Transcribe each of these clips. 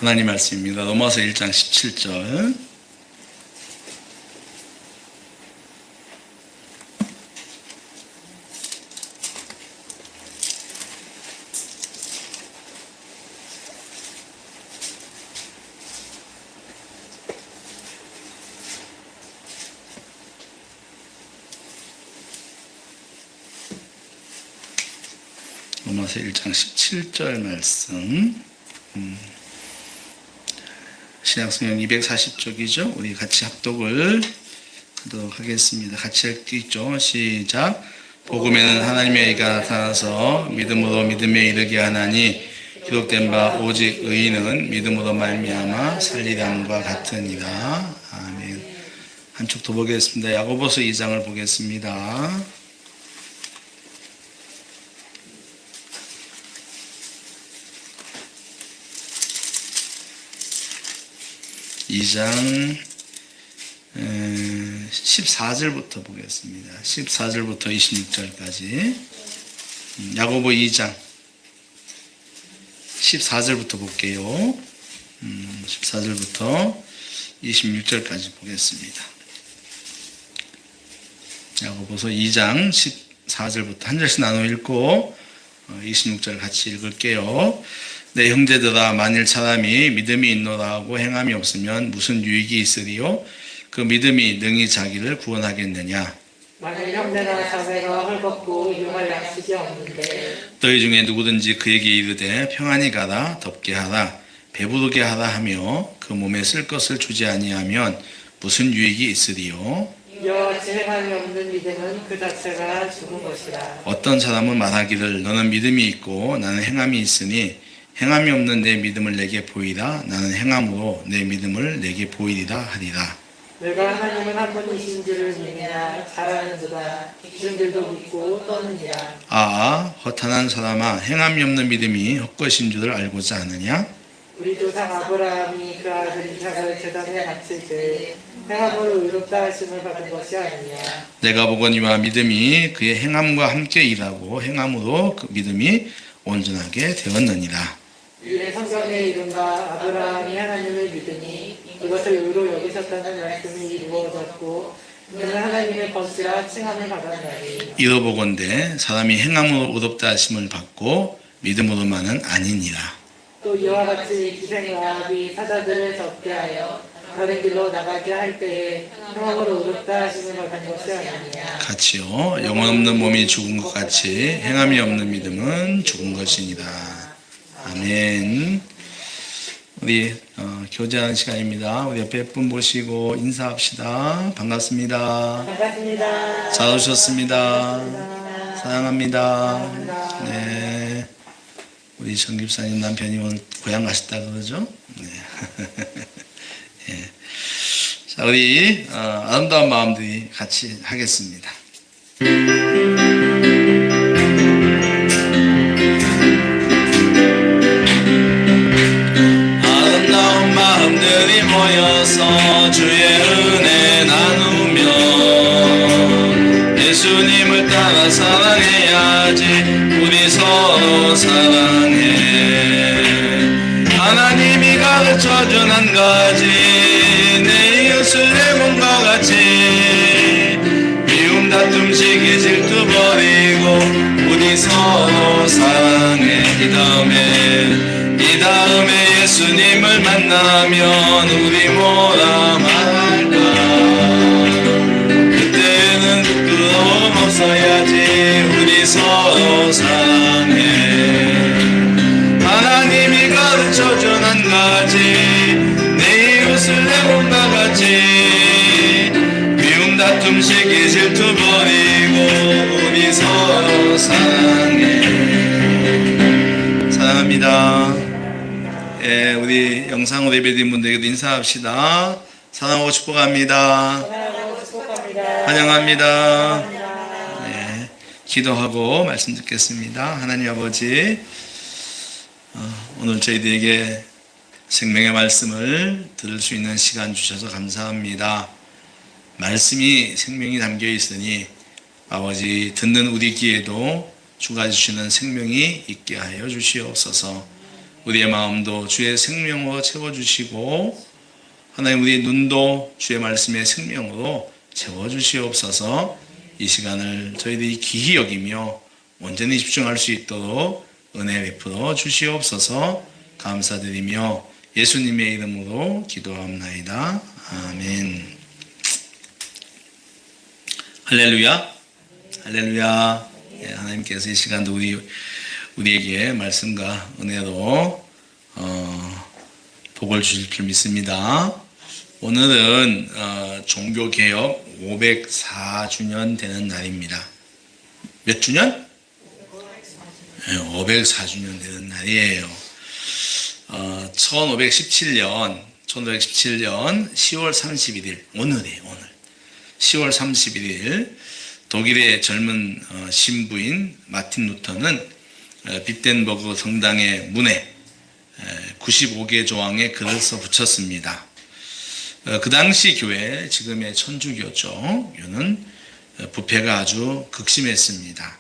하나님 말씀입니다. 로마서 1장 17절. 로마서 1장 17절 말씀. 신약성경 240쪽이죠. 우리 같이 합독을 하도록 하겠습니다. 같이 읽죠. 시작. 복음에는 하나님의 의가 나타나서 믿음으로 믿음에 이르게 하나니 기록된 바 오직 의인은 믿음으로 말미암아 살리람과 같으니라. 아멘. 한쪽 더 보겠습니다. 야고보서 2장을 보겠습니다. 2장 14절부터 보겠습니다. 14절부터 26절까지. 야고보 2장 14절부터 볼게요. 14절부터 26절까지 보겠습니다. 야고보서 2장 14절부터 한 절씩 나눠 읽고 26절 같이 읽을게요. 내 형제들아, 만일 사람이 믿음이 있노라 하고 행함이 없으면 무슨 유익이 있으리요? 그 믿음이 능히 자기를 구원하겠느냐? 만일 형제나 자매가 헐벗고 유할 양식이 없는데 너희 중에 누구든지 그에게 이르되 평안히 가라, 덥게 하라, 배부르게 하라 하며 그 몸에 쓸 것을 주지 아니하면 무슨 유익이 있으리요? 이와 같이 행함이 없는 믿음은 그 자체가 죽은 것이라. 어떤 사람은 말하기를 너는 믿음이 있고 나는 행함이 있으니 행함이 없는 내 믿음을 내게 보이라. 나는 행함으로 내 믿음을 내게 보이리라 하리라. 내가 하나님은 한 분이신 줄을 믿느냐? 잘하는도다. 귀신들도 믿고 떠느니라. 허탄한 사람아, 행함이 없는 믿음이 헛것인 줄을 알고자 하느냐? 우리 조상 아브라함이 그 아들 이삭을 제단에 바칠 때 행함으로 의롭다 하심을 받은 것이 아니냐? 내가 보거니와 믿음이 그의 행함과 함께 일하고 행함으로 그 믿음이 온전하게 되었느니라. 이에 성경에 이른바 아브라함이 하나님을 믿으니 그것을 의로 여기셨다는 말씀이 이루어졌고 그는 하나님의 벗이라 칭함을 받았나니. 이러보건대 사람이 행함으로 의롭다 하심을 받고 믿음으로만은 아니니라. 또 이와 같이 기생아합이 사자들을 접대하여 다른 길로 나가게 할 때에 행함으로 의롭다 하심을 받은 것이 아니냐. 같이요. 영혼 없는 몸이 죽은 것 같이 행함이 없는 믿음은 죽은 것이니라. 아멘. 우리 교제하는 시간입니다. 우리 옆에 분 모시고 인사합시다. 반갑습니다. 반갑습니다. 잘 오셨습니다. 사랑합니다. 네. 우리 정 집사님 남편이 오늘 고향 가셨다 그러죠? 네. 네. 자, 우리 아름다운 마음들이 같이 하겠습니다. 아름다운 마음들이 모여서 주의 은혜 나누며 예수님을 따라 사랑해야지. 우리 서로 사랑해. 하나님이 가르쳐준 한 가지, 내 이웃을 내 몸과 같이 미움 다툼 시기 질투 버리고 우리 서로 사랑해. 이 다음에 예수님을 만나면 우리 뭐라 말할까? 그때는 부끄러움 없어야지. 우리 서로 사랑해. 하나님이 가르쳐준 한 가지, 내 이웃을 내 몸과 같이 미움 다툼 시기 질투 버리고 우리 서로 사랑해. 사랑합니다. 예, 우리 영상으로 예배드린 분들에게도 인사합시다. 사랑하고 축복합니다. 환영합니다. 네, 기도하고 말씀 듣겠습니다. 하나님 아버지, 오늘 저희들에게 생명의 말씀을 들을 수 있는 시간 주셔서 감사합니다. 말씀이 생명이 담겨 있으니 아버지, 듣는 우리 귀에도 주가 주시는 생명이 있게 하여 주시옵소서. 우리의 마음도 주의 생명으로 채워주시고 하나님 우리의 눈도 주의 말씀의 생명으로 채워주시옵소서. 이 시간을 저희들이 귀히 여기며 온전히 집중할 수 있도록 은혜 베풀어 주시옵소서. 감사드리며 예수님의 이름으로 기도합나이다. 아멘. 할렐루야. 할렐루야. 하나님께서 이 시간도 우리에게 말씀과 은혜로 복을 주실 줄 믿습니다. 오늘은 종교개혁 504주년 되는 날입니다. 몇 주년? 504주년 되는 날이에요. 1517년 10월 31일 오늘이에요. 오늘 10월 31일 독일의 젊은 신부인 마틴 루터는 빗덴버그 성당의 문에 95개 조항의 글을 써 붙였습니다. 그 당시 교회, 지금의 천주교죠. 는 부패가 아주 극심했습니다.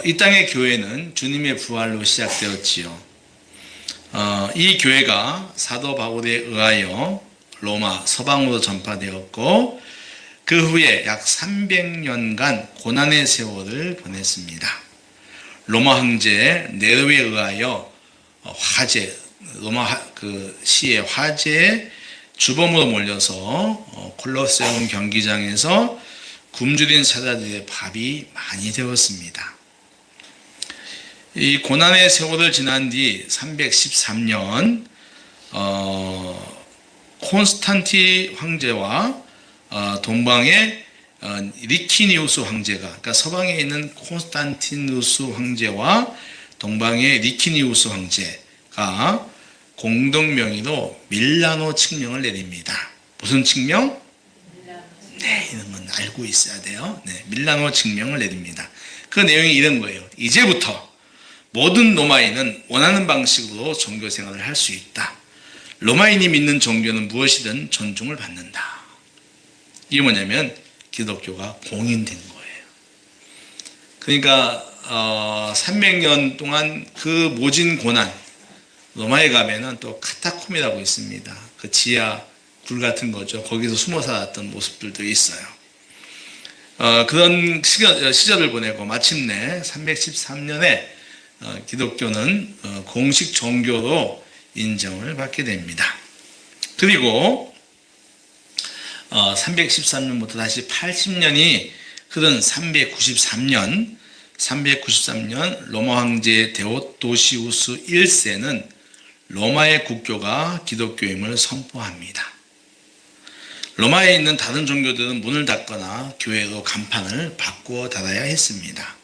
이 땅의 교회는 주님의 부활로 시작되었지요. 이 교회가 사도 바울에 의하여 로마 서방으로 전파되었고 그 후에 약 300년간 고난의 세월을 보냈습니다. 로마 황제 네로에 의하여 화재, 로마 그 시의 화재에 주범으로 몰려서 콜로세움 경기장에서 굶주린 사자들의 밥이 많이 되었습니다. 이 고난의 세월을 지난 뒤 313년 콘스탄티 황제와 동방의 리키니우스 황제가, 그러니까 서방에 있는 콘스탄티누스 황제와 동방의 리키니우스 황제가 공동 명의로 밀라노 칙령을 내립니다. 무슨 칙령? 네, 이런 건 알고 있어야 돼요. 네, 밀라노 칙령을 내립니다. 그 내용이 이런 거예요. 이제부터 모든 로마인은 원하는 방식으로 종교 생활을 할 수 있다. 로마인이 믿는 종교는 무엇이든 존중을 받는다. 이게 뭐냐면 기독교가 공인된 거예요. 그러니까 300년 동안 그 모진 고난, 로마에 가면은 또 카타콤이라고 있습니다. 그 지하 굴 같은 거죠. 거기서 숨어 살았던 모습들도 있어요. 그런 시절을 보내고 마침내 313년에 기독교는 공식 종교로 인정을 받게 됩니다. 그리고 313년부터 다시 80년이 흐른 393년 로마 황제 데오도시우스 1세는 로마의 국교가 기독교임을 선포합니다. 로마에 있는 다른 종교들은 문을 닫거나 교회로 간판을 바꾸어 닫아야 했습니다.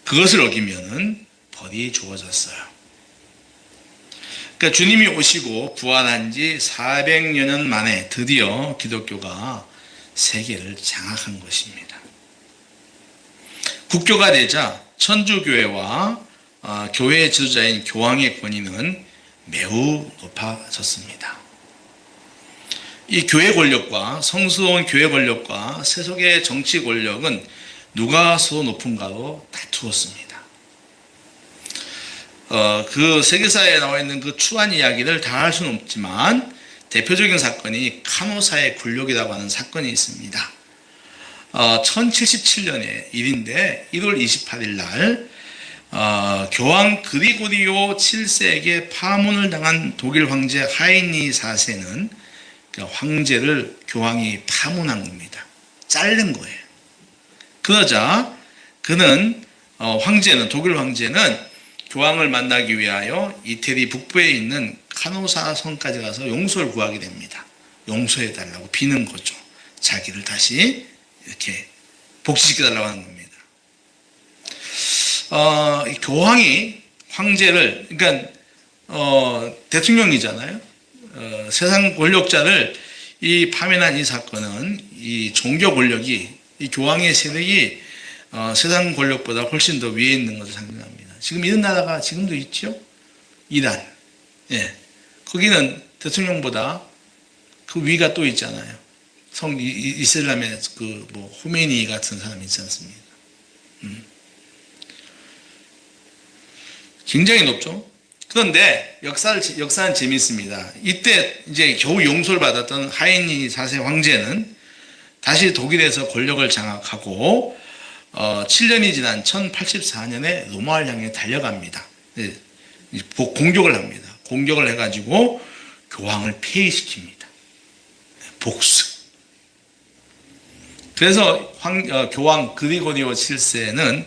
그것을 어기면은 벌이 주어졌어요. 그러니까 주님이 오시고 부활한 지 400여 년 만에 드디어 기독교가 세계를 장악한 것입니다. 국교가 되자 천주교회와 교회의 지도자인 교황의 권위는 매우 높아졌습니다. 이 교회 권력과 성스러운 교회 권력과 세속의 정치 권력은 누가 더 높은가로 다투었습니다. 그 세계사에 나와 있는 그 추한 이야기를 다 할 수는 없지만 대표적인 사건이 카노사의 굴욕이라고 하는 사건이 있습니다. 1077년의 일인데 1월 28일 날 교황 그리고리오 7세에게 파문을 당한 독일 황제 하이니 4세는 그 황제를 교황이 파문한 겁니다. 자른 거예요. 그러자 그는 독일 황제는 교황을 만나기 위하여 이태리 북부에 있는 카노사 성까지 가서 용서를 구하게 됩니다. 용서해달라고 비는 거죠. 자기를 다시 이렇게 복지시켜달라고 하는 겁니다. 교황이 황제를, 그러니까 대통령이잖아요. 세상 권력자를 이 파면한 이 사건은 이 종교 권력이, 이 교황의 세력이 세상 권력보다 훨씬 더 위에 있는 것을 상징합니다. 지금 이런 나라가 지금도 있죠. 이란, 거기는 대통령보다 그 위가 또 있잖아요. 이슬람의 그 호메니 같은 사람이 있지 않습니까? 굉장히 높죠. 그런데 역사는 재미있습니다. 이때 이제 겨우 용서를 받았던 하인리 4세 황제는 다시 독일에서 권력을 장악하고 7년이 지난 1084년에 로마를 향해 달려갑니다. 공격을 합니다. 공격을 해가지고 교황을 폐위시킵니다. 복수. 그래서 교황 그리고리오 7세는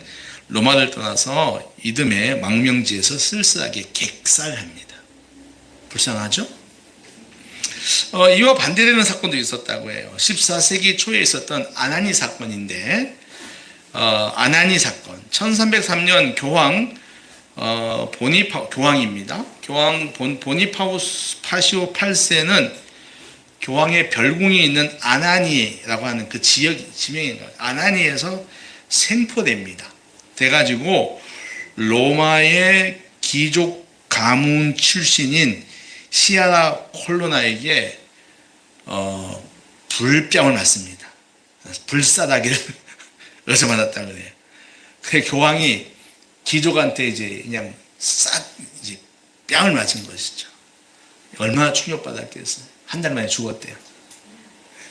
로마를 떠나서 이듬해 망명지에서 쓸쓸하게 객살합니다. 불쌍하죠? 이와 반대되는 사건도 있었다고 해요. 14세기 초에 있었던 아나니 사건인데, 아나니 사건. 1303년 교황입니다. 교황 보니파시오 8세는 교황의 별궁이 있는 아나니라고 하는 그 지명인 거예요. 아나니에서 생포됩니다. 돼가지고 로마의 귀족 가문 출신인 시아라 콜로나에게 불병을 맞습니다. 불사다기를 어디서 맞았다 그래요. 그 교황이 귀족한테 이제 그냥 싹 이제 뺨을 맞은 것이죠. 얼마나 충격받았겠어요. 한 달 만에 죽었대요.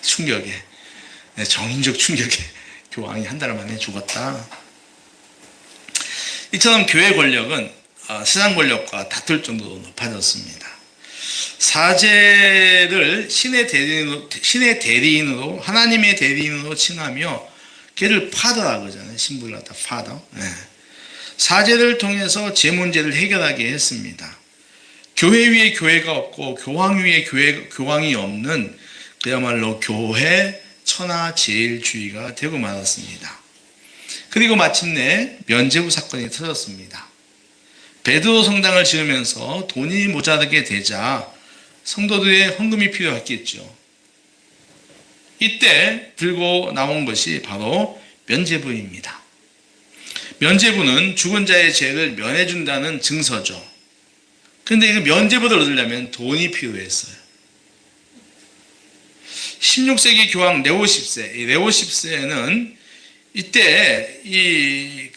충격에, 정인적 충격에 교황이 한 달 만에 죽었다. 이처럼 교회 권력은 세상 권력과 다툴 정도로 높아졌습니다. 사제를 신의 대리인으로 하나님의 대리인으로 칭하며 걔를 파더라 그러잖아요. 신부를 갖다 파더. 사제를 통해서 제 문제를 해결하게 했습니다. 교회 위에 교회가 없고 교황 위에 교황이 없는 그야말로 교회 천하제일주의가 되고 말았습니다. 그리고 마침내 면죄부 사건이 터졌습니다. 베드로 성당을 지으면서 돈이 모자라게 되자 성도들의 헌금이 필요했겠죠. 이때 들고 나온 것이 바로 면죄부입니다. 면죄부는 죽은 자의 죄를 면해준다는 증서죠. 그런데 이 면죄부를 얻으려면 돈이 필요했어요. 16세기 교황 레오 10세, 이 레오 10세는 이때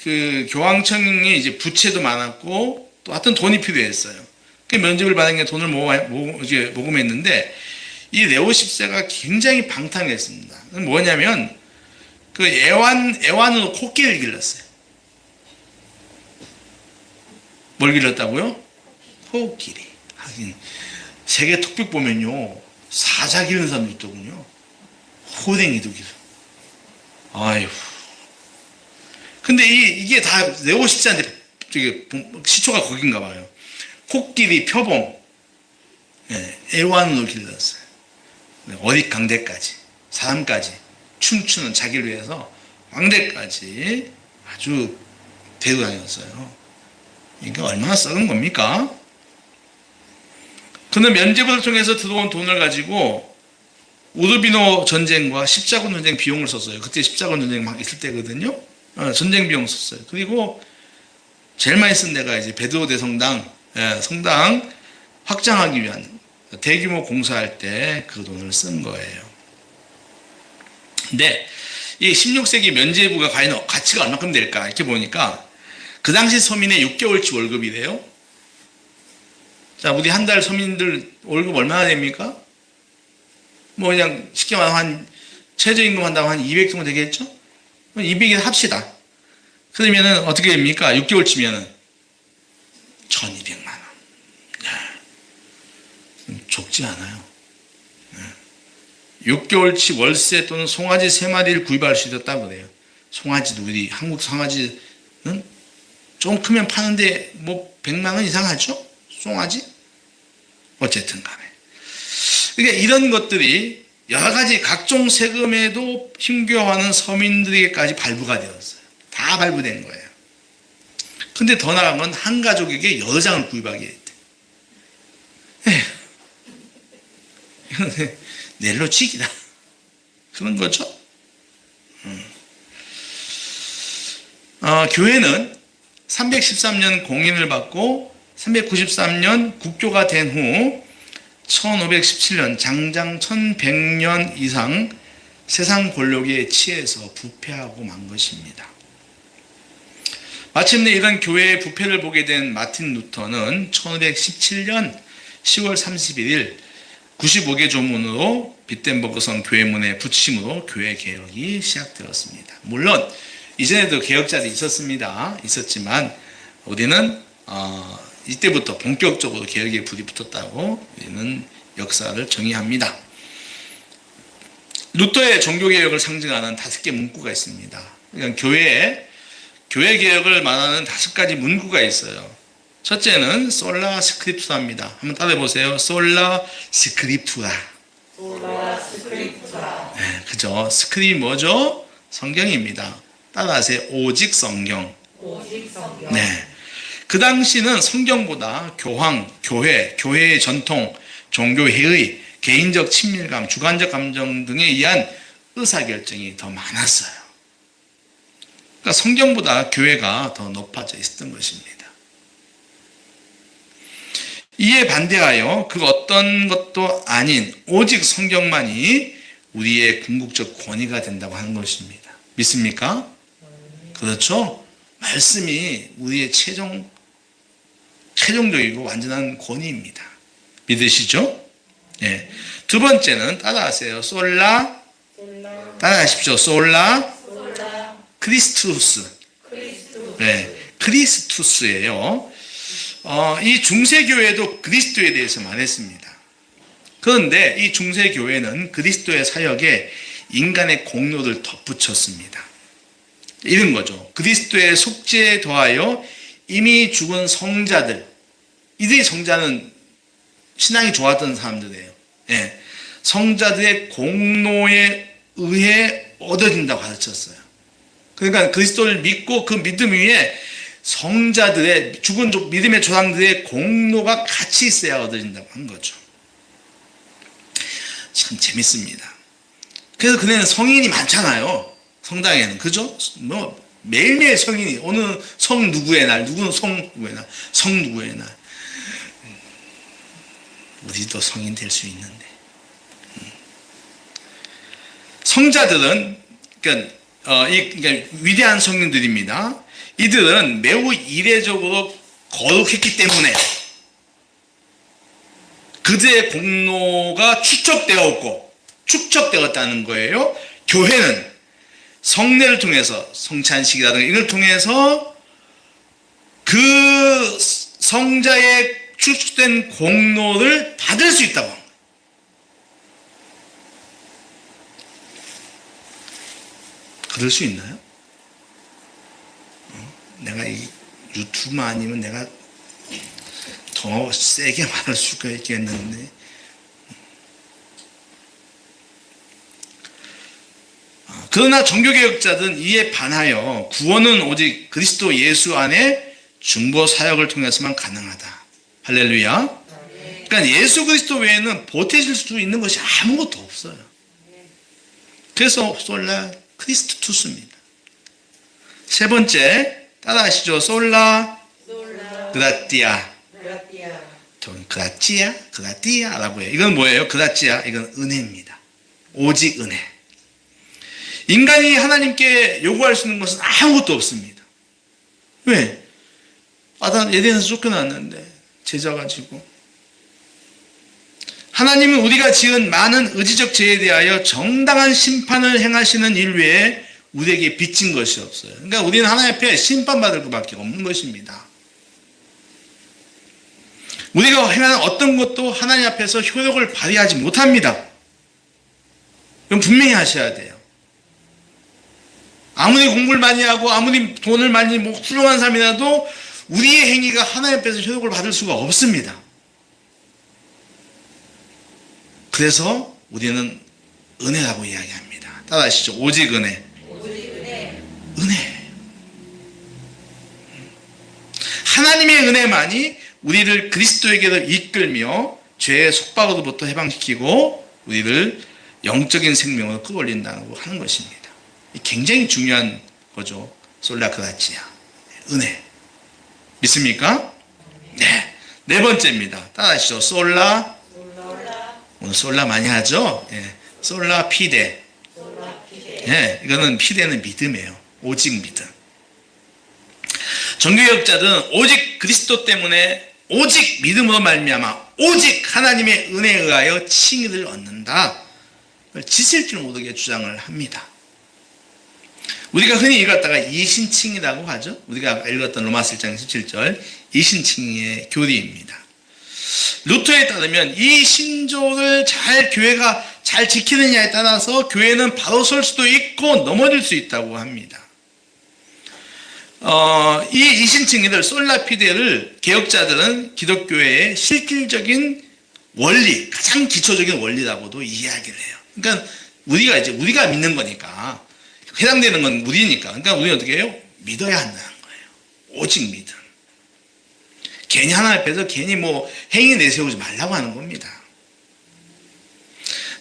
그 교황청이 이제 부채도 많았고 또 하여튼 돈이 필요했어요. 그 면죄부를 받은 게 돈을 모금했는데 이 레오 10세가 굉장히 방탕했습니다. 뭐냐면 그 애완으로 코끼리를 길렀어요. 뭘 길렀다고요? 코끼리. 하긴 세계 톡백 보면요 사자 기르는 사람도 있더군요. 호랭이도 기르. 아유. 근데 이게 다 레오 10세한테 시초가 거긴가 봐요. 코끼리, 표범, 애완으로 길렀어요. 어디 강대까지, 사람까지 춤추는 자기를 위해서 왕대까지 아주 데리고 다녔어요. 이게 얼마나 썩은 겁니까? 그는 면죄부를 통해서 들어온 돈을 가지고 우르비노 전쟁과 십자군 전쟁 비용을 썼어요. 그때 십자군 전쟁 막 있을 때거든요. 전쟁 비용 썼어요. 그리고 제일 많이 쓴 데가 이제 베드로 대성당 성당 확장하기 위한 대규모 공사할 때 그 돈을 쓴 거예요. 근데 이 16세기 면죄부가 과연 가치가 얼마큼 될까 이렇게 보니까 그 당시 서민의 6개월치 월급이래요. 자, 우리 한 달 서민들 월급 얼마나 됩니까? 뭐 그냥 쉽게 말하면 한 최저임금 한다고 한 200 정도 되겠죠? 200에 합시다. 그러면은 어떻게 됩니까? 6개월치면은 1200만 원. 적지 않아요. 6개월치 월세 또는 송아지 3마리를 구입할 수 있었다고 그래요. 송아지도 우리 한국 송아지는 좀 크면 파는데 뭐 100만 원 이상 하죠? 송아지? 어쨌든 간에. 그러니까 이런 것들이 여러 가지 각종 세금에도 힘겨워하는 서민들에게까지 발부가 되었어요. 다 발부된 거예요. 근데 더 나아간 건 한 가족에게 여러 장을 구입하게 했대. 이건 넬로치기다. 그런 거죠. 교회는 313년 공인을 받고 393년 국교가 된 후 1517년 장장 1100년 이상 세상 권력에 취해서 부패하고 만 것입니다. 마침내 이런 교회의 부패를 보게 된 마틴 루터는 1517년 10월 31일 95개 조문으로 비텐버그성 교회문에 붙임으로 교회 개혁이 시작되었습니다. 물론 이전에도 개혁자들이 있었지만 우리는 이때부터 본격적으로 개혁에 불이 붙었다고 우리는 역사를 정의합니다. 루터의 종교개혁을 상징하는 5개 문구가 있습니다. 그러니까 교회 개혁을 말하는 5가지 문구가 있어요. 첫째는 솔라 스크립투라입니다. 한번 따라해보세요. 솔라 스크립투라. 네, 그죠. 스크립이 뭐죠? 성경입니다. 따라하세요. 오직 성경. 네. 그 당시는 성경보다 교황, 교회의 전통, 종교회의, 개인적 친밀감, 주관적 감정 등에 의한 의사결정이 더 많았어요. 그러니까 성경보다 교회가 더 높아져 있었던 것입니다. 이에 반대하여 그 어떤 것도 아닌 오직 성경만이 우리의 궁극적 권위가 된다고 하는 것입니다. 믿습니까? 그렇죠? 말씀이 우리의 최종적이고 완전한 권위입니다. 믿으시죠? 네. 두 번째는 따라하세요. 따라하십시오. 솔라 크리스투스. 네, 크리스투스예요. 이 중세교회도 그리스도에 대해서 말했습니다. 그런데 이 중세교회는 그리스도의 사역에 인간의 공로를 덧붙였습니다. 이런 거죠. 그리스도의 속죄에 더하여 이미 죽은 성자들, 이들이 성자는 신앙이 좋았던 사람들이에요. 예, 성자들의 공로에 의해 얻어진다고 가르쳤어요. 그러니까 그리스도를 믿고 그 믿음 위에 성자들의 죽은 믿음의 조상들의 공로가 같이 있어야 얻어진다고 한 거죠. 참 재밌습니다. 그래서 그네는 성인이 많잖아요. 성당에는. 그죠? 뭐 매일매일 성인이 오늘 성 누구의 날, 누구는 성 누구의 날, 성 누구의 날. 우리도 성인 될 수 있는데. 성자들은 그러니까 위대한 성인들입니다. 이들은 매우 이례적으로 거룩했기 때문에 그들의 공로가 축적되었다는 거예요. 교회는 성례를 통해서 성찬식이라든가 이걸 통해서 그 성자의 축적된 공로를 받을 수 있다고 합니다. 그럴 수 있나요? 내가 이 유튜브 아니면 내가 더 세게 말할 수가 있겠는데 그러나 종교개혁자들은 이에 반하여 구원은 오직 그리스도 예수 안에 중보 사역을 통해서만 가능하다. 할렐루야. 그러니까 예수 그리스도 외에는 보태질 수 있는 것이 아무것도 없어요. 그래서 솔라 크리스투스입니다. 세 번째 따라하시죠. 솔라 그라티아. 그라티아라고 해요. 이건 뭐예요? 그라티아. 이건 은혜입니다. 오직 은혜. 인간이 하나님께 요구할 수 있는 것은 아무것도 없습니다. 왜? 아담 에덴에서 쫓겨났는데 제자 가지고. 하나님은 우리가 지은 많은 의지적 죄에 대하여 정당한 심판을 행하시는 일 외에 우리에게 빚진 것이 없어요. 그러니까 우리는 하나님 앞에 심판받을 것밖에 없는 것입니다. 우리가 행하는 어떤 것도 하나님 앞에서 효력을 발휘하지 못합니다. 이건 분명히 하셔야 돼요. 아무리 공부를 많이 하고 아무리 돈을 많이 훌륭한 사람이라도 우리의 행위가 하나님 앞에서 효력을 받을 수가 없습니다. 그래서 우리는 은혜라고 이야기합니다. 따라하시죠. 오직 은혜. 은혜. 하나님의 은혜만이 우리를 그리스도에게로 이끌며 죄의 속박으로부터 해방시키고 우리를 영적인 생명으로 끌어올린다고 하는 것입니다. 굉장히 중요한 거죠. 솔라 그라티아. 은혜. 믿습니까? 네. 네 번째입니다. 따라하시죠. 오늘 솔라 많이 하죠? 예. 솔라 피데. 예. 이거는 피데는 믿음이에요. 오직 믿음. 종교개혁자들은 오직 그리스도 때문에 오직 믿음으로 말미암아 오직 하나님의 은혜에 의하여 칭의를 얻는다. 짓을 줄 모르게 주장을 합니다. 우리가 흔히 읽었다가 이신칭이라고 하죠. 우리가 읽었던 로마서 1장 17절 이신칭의 교리입니다. 루터에 따르면 이 신조를 교회가 잘 지키느냐에 따라서 교회는 바로 설 수도 있고 넘어질 수 있다고 합니다. 이 이신칭의를 솔라피데를 개혁자들은 기독교회의 실질적인 원리, 가장 기초적인 원리라고도 이야기를 해요. 그러니까 우리가 믿는 거니까 해당되는 건 우리니까. 그러니까 우리는 어떻게 해요? 믿어야 한다는 거예요. 오직 믿음. 괜히 하나님 앞에서 괜히 행위 내세우지 말라고 하는 겁니다.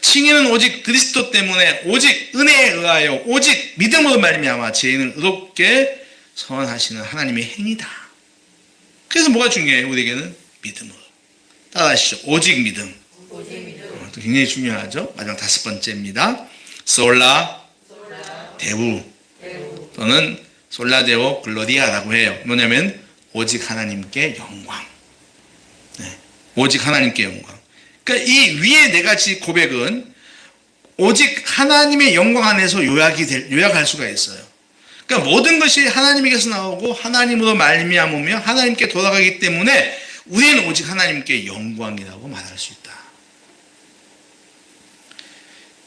칭의는 오직 그리스도 때문에 오직 은혜에 의하여 오직 믿음으로 말미암아 죄인을 의롭게 선언하시는 하나님의 행위다. 그래서 뭐가 중요해요? 우리에게는 믿음으로. 따라하시죠. 오직 믿음. 굉장히 중요하죠. 마지막 5번째입니다. 솔라 데우 또는 솔라데오 글로리아라고 해요. 뭐냐면 오직 하나님께 영광. 네. 오직 하나님께 영광. 그러니까 이 위에 4가지 고백은 오직 하나님의 영광 안에서 요약할 수가 있어요. 그러니까 모든 것이 하나님에게서 나오고 하나님으로 말미암으며 하나님께 돌아가기 때문에 우리는 오직 하나님께 영광이라고 말할 수 있다.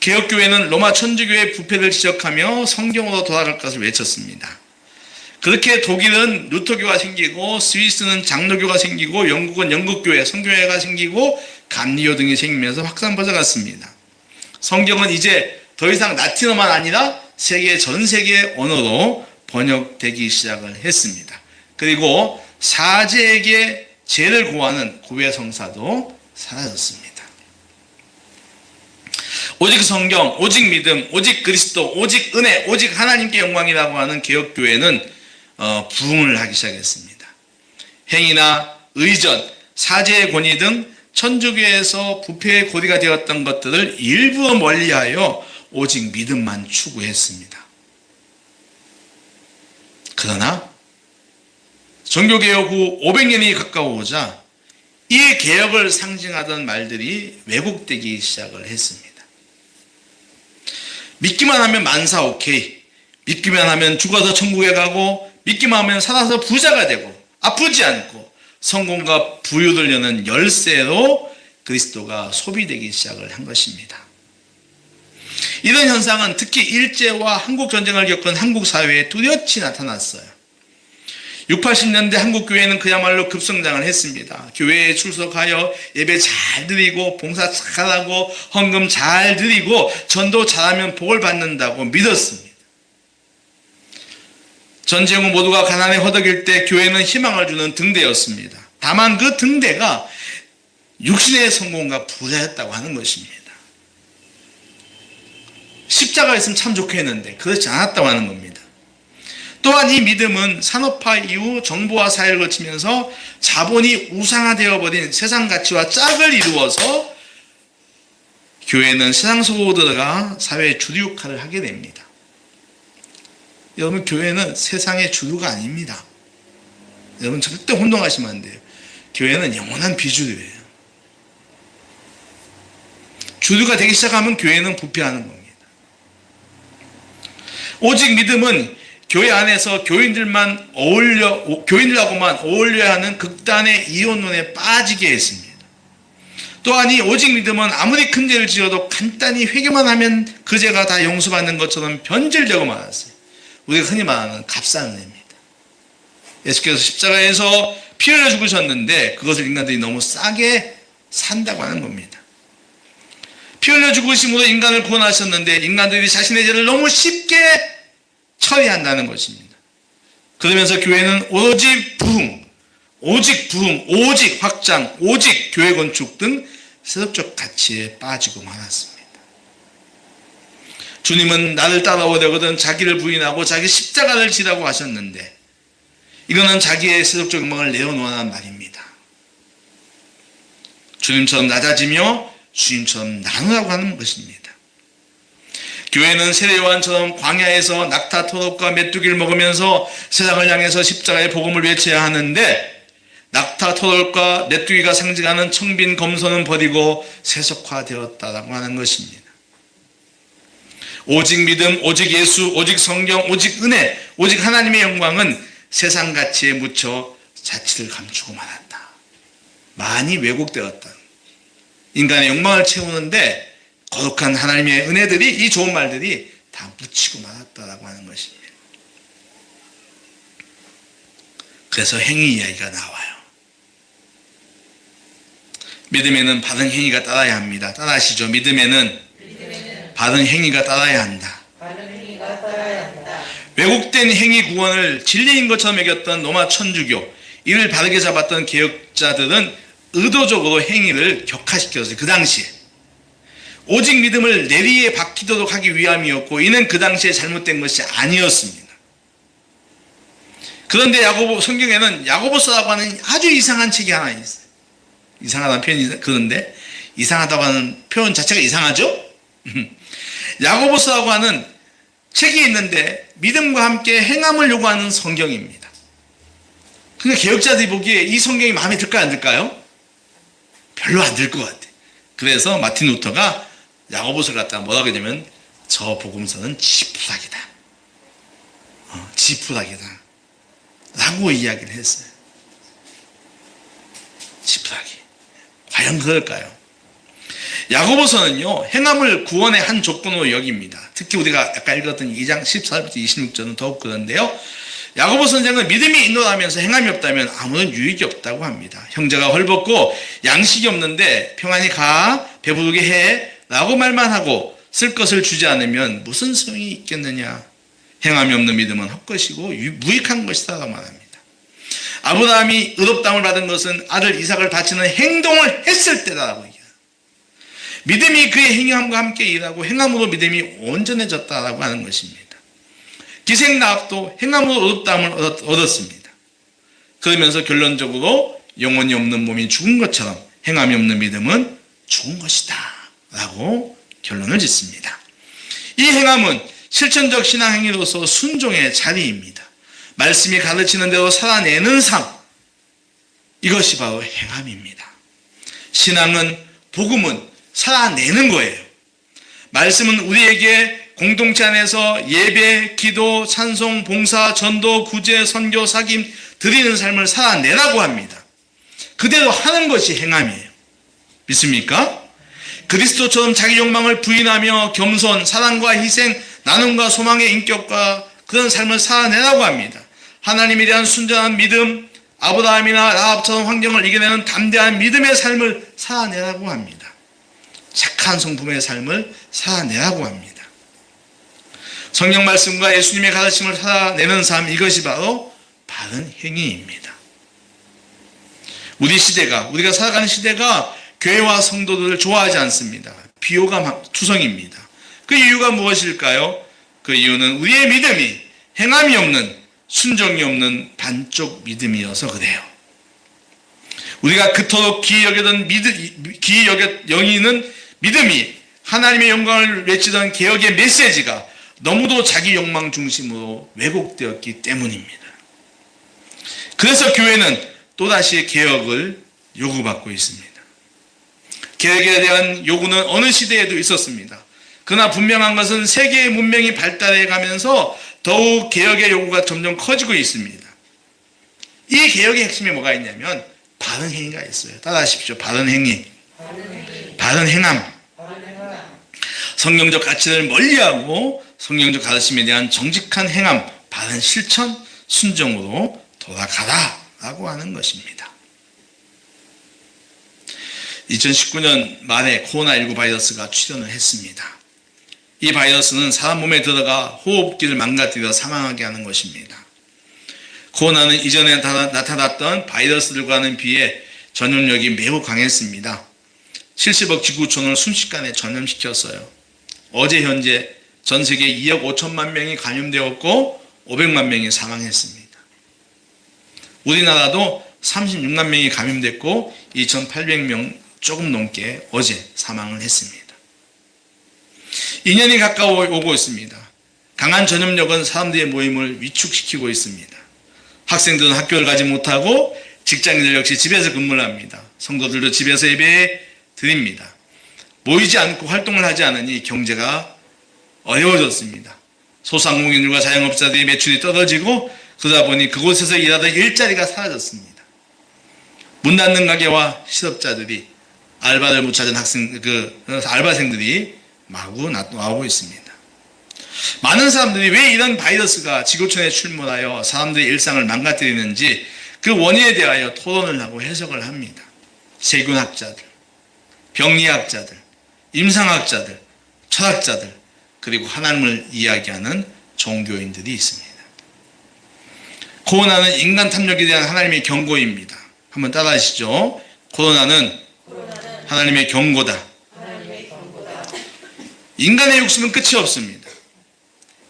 개혁교회는 로마 천주교의 부패를 지적하며 성경으로 돌아갈 것을 외쳤습니다. 그렇게 독일은 루터교가 생기고 스위스는 장로교가 생기고 영국은 영국교회, 성교회가 생기고 감리교 등이 생기면서 확산 퍼져갔습니다. 성경은 이제 더 이상 라틴어만 아니라 전 세계의 언어로 번역되기 시작을 했습니다. 그리고 사제에게 죄를 고하는 고해성사도 사라졌습니다. 오직 성경, 오직 믿음, 오직 그리스도, 오직 은혜, 오직 하나님께 영광이라고 하는 개혁교회는 부흥을 하기 시작했습니다. 행위나 의전, 사제의 권위 등 천주교에서 부패의 고리가 되었던 것들을 일부러 멀리하여 오직 믿음만 추구했습니다. 그러나 종교개혁 후 500년이 가까워오자 이 개혁을 상징하던 말들이 왜곡되기 시작을 했습니다. 믿기만 하면 만사 오케이, 믿기만 하면 죽어서 천국에 가고 믿기만 하면 살아서 부자가 되고 아프지 않고 성공과 부유를 여는 열쇠로 그리스도가 소비되기 시작을 한 것입니다. 이런 현상은 특히 일제와 한국전쟁을 겪은 한국 사회에 뚜렷이 나타났어요. 60, 80년대 한국교회는 그야말로 급성장을 했습니다. 교회에 출석하여 예배 잘 드리고 봉사 잘하고 헌금 잘 드리고 전도 잘하면 복을 받는다고 믿었습니다. 전쟁 후 모두가 가난에 허덕일 때 교회는 희망을 주는 등대였습니다. 다만 그 등대가 육신의 성공과 부자였다고 하는 것입니다. 십자가 있으면 참 좋겠는데 그렇지 않았다고 하는 겁니다. 또한 이 믿음은 산업화 이후 정보화 사회를 거치면서 자본이 우상화되어 버린 세상 가치와 짝을 이루어서 교회는 세상 속으로 들어가 사회의 주류 역할을 하게 됩니다. 여러분, 교회는 세상의 주류가 아닙니다. 여러분 절대 혼동하시면 안 돼요. 교회는 영원한 비주류예요. 주류가 되기 시작하면 교회는 부패하는 겁니다. 오직 믿음은 교회 안에서 교인들하고만 어울려야 하는 극단의 이혼론에 빠지게 했습니다. 또한 이 오직 믿음은 아무리 큰 죄를 지어도 간단히 회개만 하면 그 죄가 다 용서받는 것처럼 변질되고 말았어요. 우리가 흔히 말하는 값싼은혜입니다. 예수께서 십자가에서 피 흘려 죽으셨는데 그것을 인간들이 너무 싸게 산다고 하는 겁니다. 피 흘려 죽으심으로 인간을 구원하셨는데 인간들이 자신의 죄를 너무 쉽게 처리한다는 것입니다. 그러면서 교회는 오직 부흥, 오직 확장, 오직 교회 건축 등 세속적 가치에 빠지고 말았습니다. 주님은 나를 따라오려거든 자기를 부인하고 자기 십자가를 지라고 하셨는데 이거는 자기의 세속적 욕망을 내어놓으라는 말입니다. 주님처럼 낮아지며 주님처럼 나누라고 하는 것입니다. 교회는 세례요한처럼 광야에서 낙타 토독과 메뚜기를 먹으면서 세상을 향해서 십자가의 복음을 외쳐야 하는데, 낙타 토독과 메뚜기가 상징하는 청빈 검소는 버리고 세속화되었다라고 하는 것입니다. 오직 믿음, 오직 예수, 오직 성경, 오직 은혜, 오직 하나님의 영광은 세상 가치에 묻혀 자취를 감추고 말았다. 많이 왜곡되었다. 인간의 욕망을 채우는데 거룩한 하나님의 은혜들이, 이 좋은 말들이 다 묻히고 말았다라고 하는 것입니다. 그래서 행위 이야기가 나와요. 믿음에는 바른 행위가 따라야 합니다. 따라하시죠. 믿음에는 바른 행위가 따라야 한다. 왜곡된 행위 구원을 진리인 것처럼 여겼던 로마 천주교, 이를 바르게 잡았던 개혁자들은 의도적으로 행위를 격화시켰어요. 그 당시에 오직 믿음을 내리에 박히도록 하기 위함이었고, 이는 그 당시에 잘못된 것이 아니었습니다. 그런데 성경에는 야고보서라고 하는 아주 이상한 책이 하나 있어요. 이상하다는 표현이, 그런데 이상하다고 하는 표현 자체가 이상하죠? 야고보서라고 하는 책이 있는데 믿음과 함께 행함을 요구하는 성경입니다. 그러니까 개혁자들이 보기에 이 성경이 마음에 들까요, 안 들까요? 별로 안 들 것 같아. 그래서 마틴 루터가 야고보서를 갖다가 뭐라고 했냐면, 저 복음서는 지푸라기다. 지푸라기다. 라고 이야기를 했어요. 지푸라기. 과연 그럴까요? 야고보서는요, 행함을 구원의 한 조건으로 여깁니다. 특히 우리가 아까 읽었던 2장 14절부터 26절은 더욱 그런데요, 야고보 선생은 믿음이 있노라면서 행함이 없다면 아무런 유익이 없다고 합니다. 형제가 헐벗고 양식이 없는데 평안히 가 배부르게 해 라고 말만 하고 쓸 것을 주지 않으면 무슨 소용이 있겠느냐. 행함이 없는 믿음은 헛것이고 무익한 것이다 라고 말합니다. 아브라함이 의롭다함을 받은 것은 아들 이삭을 바치는 행동을 했을 때다라고 얘기해요. 믿음이 그의 행함과 함께 일하고 행함으로 믿음이 온전해졌다라고 하는 것입니다. 기생 라합도 행함으로 의롭다함을 얻었습니다. 그러면서 결론적으로 영혼이 없는 몸이 죽은 것처럼 행함이 없는 믿음은 죽은 것이다 라고 결론을 짓습니다. 이 행함은 실천적 신앙 행위로서 순종의 자리입니다. 말씀이 가르치는 대로 살아내는 삶, 이것이 바로 행함입니다. 신앙은, 복음은 살아내는 거예요. 말씀은 우리에게 공동체 안에서 예배, 기도, 찬송, 봉사, 전도, 구제, 선교, 사귐 드리는 삶을 살아내라고 합니다. 그대로 하는 것이 행함이에요. 믿습니까? 그리스도처럼 자기 욕망을 부인하며 겸손, 사랑과 희생, 나눔과 소망의 인격과 그런 삶을 살아내라고 합니다. 하나님에 대한 순전한 믿음, 아브라함이나 라합처럼 환경을 이겨내는 담대한 믿음의 삶을 살아내라고 합니다. 착한 성품의 삶을 살아내라고 합니다. 성경 말씀과 예수님의 가르침을 살아내는 삶, 이것이 바로 바른 행위입니다. 우리가 살아가는 시대가 교회와 성도들을 좋아하지 않습니다. 비호감 투성입니다. 그 이유가 무엇일까요? 그 이유는 우리의 믿음이 행함이 없는, 순종이 없는 반쪽 믿음이어서 그래요. 우리가 그토록 귀히 여기는 믿음이 하나님의 영광을 외치던 개혁의 메시지가 너무도 자기 욕망 중심으로 왜곡되었기 때문입니다. 그래서 교회는 또다시 개혁을 요구받고 있습니다. 개혁에 대한 요구는 어느 시대에도 있었습니다. 그러나 분명한 것은 세계의 문명이 발달해 가면서 더욱 개혁의 요구가 점점 커지고 있습니다. 이 개혁의 핵심에 뭐가 있냐면 바른 행위가 있어요. 따라하십시오. 바른 행위. 바른 행함. 성경적 가치를 멀리하고 성경적 가르침에 대한 정직한 행함, 바른 실천, 순종으로 돌아가라 라고 하는 것입니다. 2019년 말에 코로나19 바이러스가 출현을 했습니다. 이 바이러스는 사람 몸에 들어가 호흡기를 망가뜨려 사망하게 하는 것입니다. 코로나는 이전에 나타났던 바이러스들과는 비해 전염력이 매우 강했습니다. 70억 지구촌을 순식간에 전염시켰어요. 어제 현재 전 세계 2억 5천만 명이 감염되었고 500만 명이 사망했습니다. 우리나라도 36만 명이 감염됐고 2,800명 조금 넘게 어제 사망을 했습니다. 2년이 가까워 오고 있습니다. 강한 전염력은 사람들의 모임을 위축시키고 있습니다. 학생들은 학교를 가지 못하고 직장인들 역시 집에서 근무를 합니다. 성도들도 집에서 예배 드립니다. 모이지 않고 활동을 하지 않으니 경제가 어려워졌습니다. 소상공인들과 자영업자들의 매출이 떨어지고 그러다 보니 그곳에서 일하던 일자리가 사라졌습니다. 문 닫는 가게와 실업자들이 알바를 못 찾은 알바생들이 마구 나오고 있습니다. 많은 사람들이 왜 이런 바이러스가 지구촌에 출몰하여 사람들의 일상을 망가뜨리는지 그 원인에 대하여 토론을 하고 해석을 합니다. 세균학자들, 병리학자들, 임상학자들, 철학자들, 그리고 하나님을 이야기하는 종교인들이 있습니다. 코로나는 인간 탐욕에 대한 하나님의 경고입니다. 한번 따라하시죠. 코로나는 하나님의 경고다. 인간의 욕심은 끝이 없습니다.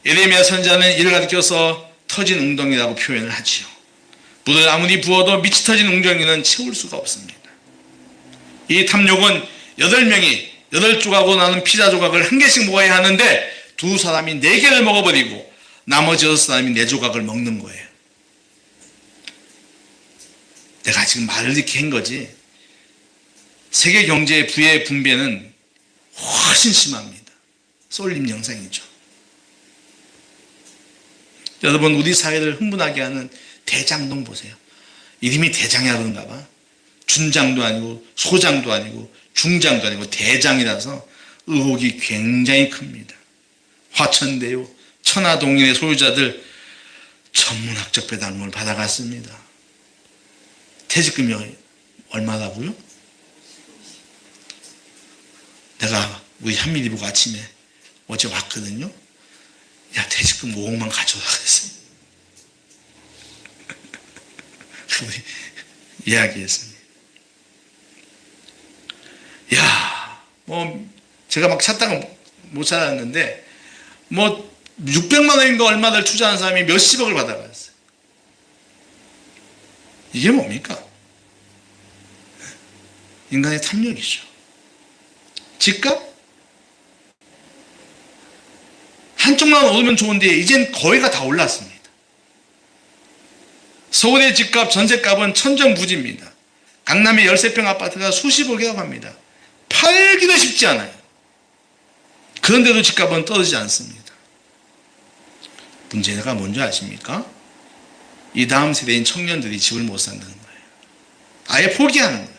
예레미야 선지자는 이를 가리켜서 터진 웅덩이라고 표현을 하지요. 물을 아무리 부어도 미치 터진 웅덩이는 채울 수가 없습니다. 이 탐욕은 8명이 8조각으로 나눈 피자 조각을 1개씩 먹어야 하는데 2사람이 4개를 먹어버리고 나머지 6사람이 4조각을 먹는 거예요. 내가 지금 말을 이렇게 한 거지 세계 경제의 부의 분배는 훨씬 심합니다. 쏠림 영상이죠. 여러분, 우리 사회를 흥분하게 하는 대장동 보세요. 이름이 대장이라 그런가 봐. 준장도 아니고 소장도 아니고 중장도 아니고 대장이라서 의혹이 굉장히 큽니다. 화천대유, 천하동인의 소유자들 전문학적 배당금을 받아갔습니다. 퇴직금이 얼마라고요? 내가 우리 현민이 보고 아침에 어제 왔거든요. 야, 퇴직금 5억만 가져오라 그랬어. 우리 이야기했습니다. 야, 제가 막 찾다가 못 찾았는데 600만 원인가 얼마를 투자한 사람이 몇십억을 받아갔어요. 이게 뭡니까? 인간의 탐욕이죠. 집값? 한쪽만 오르면 좋은데 이젠 거의가 다 올랐습니다. 서울의 집값, 전세값은 천정부지입니다. 강남의 13평 아파트가 수십억이라고 합니다. 팔기도 쉽지 않아요. 그런데도 집값은 떨어지지 않습니다. 문제가 뭔지 아십니까? 이 다음 세대인 청년들이 집을 못 산다는 거예요. 아예 포기하는 거예요.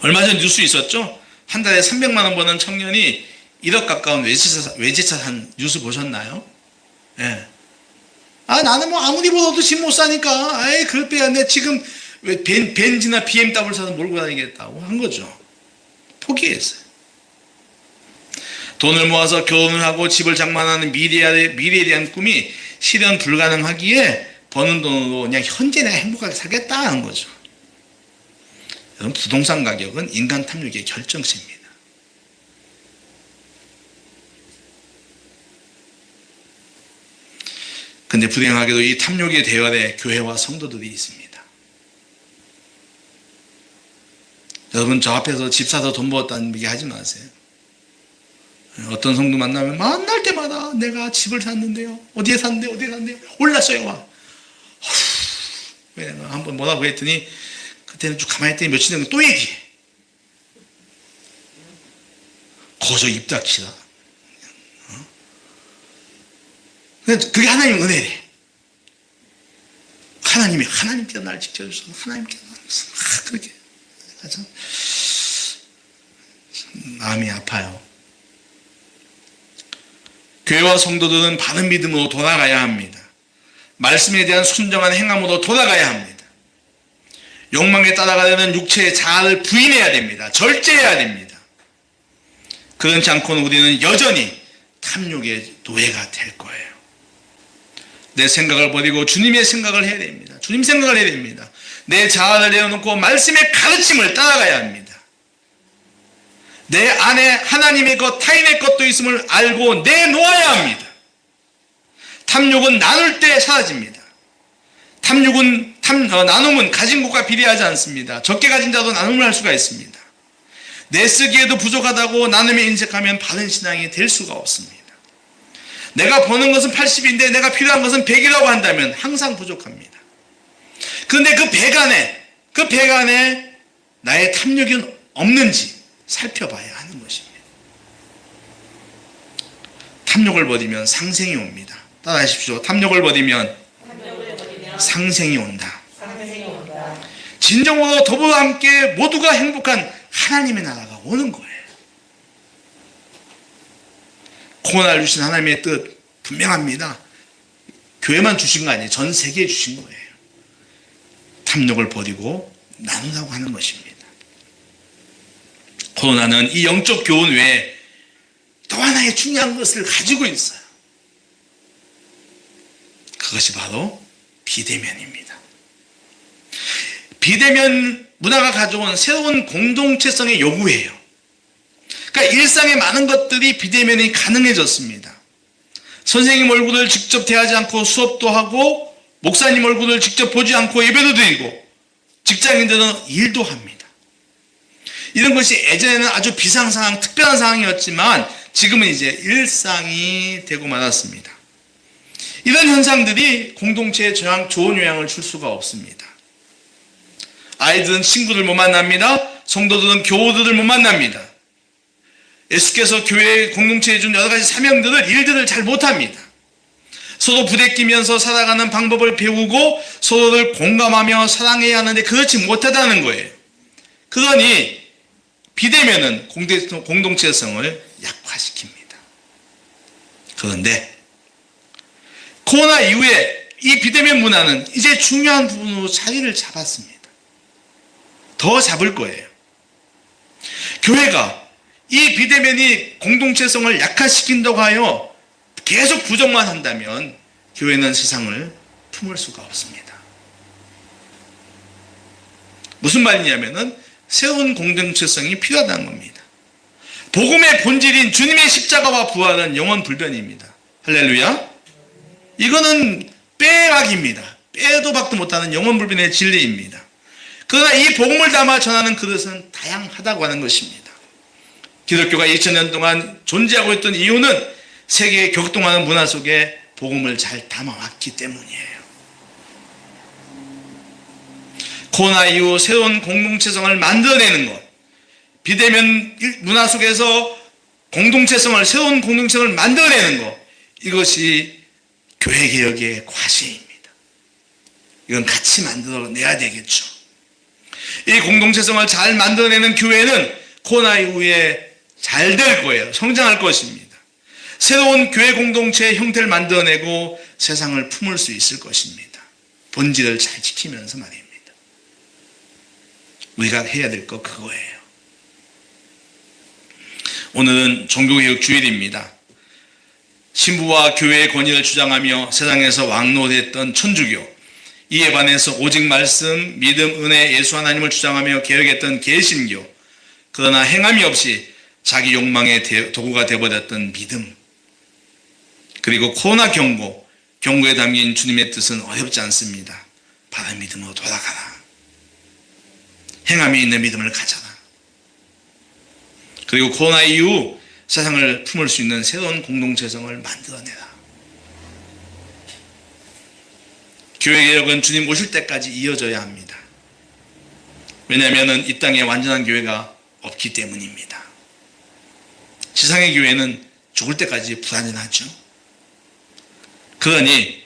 얼마 전 뉴스 있었죠? 한 달에 300만 원 버는 청년이 1억 가까운 외제차 산 뉴스 보셨나요? 예. 나는 아무리 벌어도 집 못 사니까, 그럴 때야 내 지금 벤츠나 BMW 사서 몰고 다니겠다고 한 거죠. 포기했어요. 돈을 모아서 결혼을 하고 집을 장만하는 미래에 대한 꿈이 실현 불가능하기에 버는 돈으로 그냥 현재 내가 행복하게 살겠다 하는 거죠. 여러분, 부동산 가격은 인간 탐욕의 결정체입니다. 근데 불행하게도 이 탐욕의 대열에 교회와 성도들이 있습니다. 여러분, 저 앞에서 집 사서 돈 벌었다는 얘기 하지 마세요. 어떤 성도 만나면 만날 때마다 내가 집을 샀는데요. 어디에 샀는데요? 올랐어요. 왜 내가 한번 뭐라고 했더니 그때는 좀 가만히 있더니 며칠 전에 또 얘기해. 거저 입 닥치라. 그게 하나님의 은혜래. 하나님께서 나를 지켜주셔서 하나님께서 그렇게 참 마음이 아파요. 교회와 성도들은 바른 믿음으로 돌아가야 합니다. 말씀에 대한 순정한 행함으로 돌아가야 합니다. 욕망에 따라가려는 육체의 자아를 부인해야 됩니다. 절제해야 됩니다. 그렇지 않고는 우리는 여전히 탐욕의 노예가 될 거예요. 내 생각을 버리고 주님의 생각을 해야 됩니다. 주님 생각을 해야 됩니다. 내 자아를 내어놓고 말씀의 가르침을 따라가야 합니다. 내 안에 하나님의 것, 타인의 것도 있음을 알고 내놓아야 합니다. 탐욕은 나눌 때 사라집니다. 나눔은 가진 것과 비례하지 않습니다. 적게 가진 자도 나눔을 할 수가 있습니다. 내 쓰기에도 부족하다고 나눔에 인색하면 바른 신앙이 될 수가 없습니다. 내가 버는 것은 80인데 내가 필요한 것은 100이라고 한다면 항상 부족합니다. 그런데 그 100 안에 나의 탐욕이 없는지 살펴봐야 하는 것입니다. 탐욕을 버리면 상생이 옵니다. 따라하십시오. 탐욕을 버리면 상생이 온다. 진정으로 더불어 함께 모두가 행복한 하나님의 나라가 오는 거예요. 코로나를 주신 하나님의 뜻 분명합니다. 교회만 주신 거 아니에요. 전 세계에 주신 거예요. 탐욕을 버리고 나누라고 하는 것입니다. 코로나는 이 영적 교훈 외에 또 하나의 중요한 것을 가지고 있어요. 그것이 바로 비대면입니다. 비대면 문화가 가져온 새로운 공동체성의 요구예요. 그러니까 일상의 많은 것들이 비대면이 가능해졌습니다. 선생님 얼굴을 직접 대하지 않고 수업도 하고, 목사님 얼굴을 직접 보지 않고 예배도 드리고, 직장인들은 일도 합니다. 이런 것이 예전에는 아주 비상상황, 특별한 상황이었지만 지금은 이제 일상이 되고 말았습니다. 이런 현상들이 공동체에 좋은 영향을 줄 수가 없습니다. 아이들은 친구들 못 만납니다. 성도들은 교우들을 못 만납니다. 예수께서 교회 공동체에 준 여러 가지 사명들을, 일들을 잘 못합니다. 서로 부대끼면서 살아가는 방법을 배우고 서로를 공감하며 사랑해야 하는데 그렇지 못하다는 거예요. 그러니 비대면은 공동체성을 약화시킵니다. 그런데 코로나 이후에 이 비대면 문화는 이제 중요한 부분으로 자리를 잡았습니다. 더 잡을 거예요. 교회가 이 비대면이 공동체성을 약화시킨다고 하여 계속 부정만 한다면 교회는 세상을 품을 수가 없습니다. 무슨 말이냐면은 새로운 공동체성이 필요하다는 겁니다. 복음의 본질인 주님의 십자가와 부활은 영원 불변입니다. 할렐루야. 이거는 빼박입니다. 빼도 박도 못하는 영원 불변의 진리입니다. 그러나 이 복음을 담아 전하는 그릇은 다양하다고 하는 것입니다. 기독교가 2000년 동안 존재하고 있던 이유는 세계의 격동하는 문화 속에 복음을 잘 담아왔기 때문이에요. 코로나 이후 새로운 공동체성을 만들어내는 것, 비대면 문화 속에서 새로운 공동체성을 만들어내는 것, 이것이 교회개혁의 과제입니다. 이건 같이 만들어내야 되겠죠. 이 공동체성을 잘 만들어내는 교회는 코로나 이후에 잘 될 거예요. 성장할 것입니다. 새로운 교회 공동체의 형태를 만들어내고 세상을 품을 수 있을 것입니다. 본질을 잘 지키면서 말입니다. 우리가 해야 될 거 그거예요. 오늘은 종교개혁 주일입니다. 신부와 교회의 권위를 주장하며 세상에서 왕노릇했던 천주교, 이에 반해서 오직 말씀, 믿음, 은혜, 예수 하나님을 주장하며 개혁했던 개신교, 그러나 행함이 없이 자기 욕망의 도구가 되어버렸던 믿음, 그리고 코로나 경고에 담긴 주님의 뜻은 어렵지 않습니다. 바른 믿음으로 돌아가라. 행함이 있는 믿음을 가져라. 그리고 코로나 이후 세상을 품을 수 있는 새로운 공동체성을 만들어내라. 교회개혁은 주님 오실 때까지 이어져야 합니다. 왜냐하면 이 땅에 완전한 교회가 없기 때문입니다. 지상의 교회는 죽을 때까지 불완전하죠. 그러니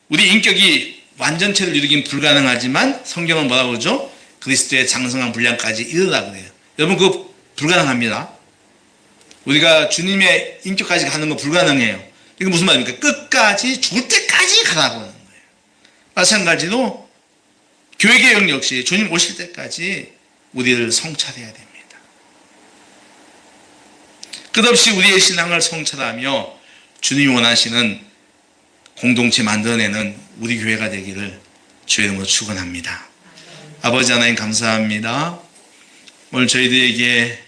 우리 인격이 완전체를 이루긴 불가능하지만 성경은 뭐라고 그러죠? 그리스도의 장성한 분량까지 이르라 그래요. 여러분 그거 불가능합니다. 우리가 주님의 인격까지 가는 거 불가능해요. 이게 무슨 말입니까? 끝까지 죽을 때까지 가라고 하는 거예요. 마찬가지로 교회개혁 역시 주님 오실 때까지 우리를 성찰해야 됩니다. 끝없이 우리의 신앙을 성찰하며 주님이 원하시는 공동체 만들어내는 우리 교회가 되기를 주의 이름으로 축원합니다. 아버지 하나님 감사합니다. 오늘 저희들에게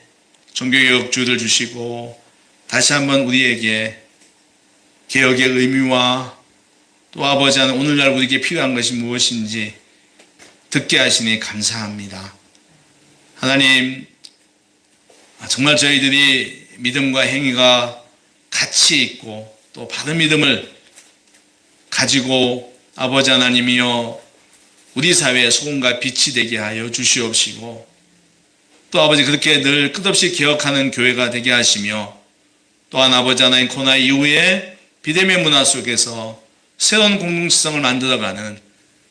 종교개혁 주일을 주시고 다시 한번 우리에게 개혁의 의미와 또 아버지 하나님 오늘날 우리에게 필요한 것이 무엇인지 듣게 하시니 감사합니다. 하나님 정말 저희들이 믿음과 행위가 같이 있고 또 바른 믿음을 가지고 아버지 하나님이여 우리 사회의 소금과 빛이 되게 하여 주시옵시고 또 아버지 그렇게 늘 끝없이 기억하는 교회가 되게 하시며 또한 아버지 하나님 코로나 이후에 비대면 문화 속에서 새로운 공동체성을 만들어가는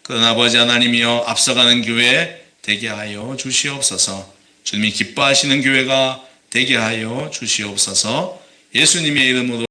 그런 아버지 하나님이여 앞서가는 교회 되게 하여 주시옵소서. 주님이 기뻐하시는 교회가 되게 하여 주시옵소서. 예수님의 이름으로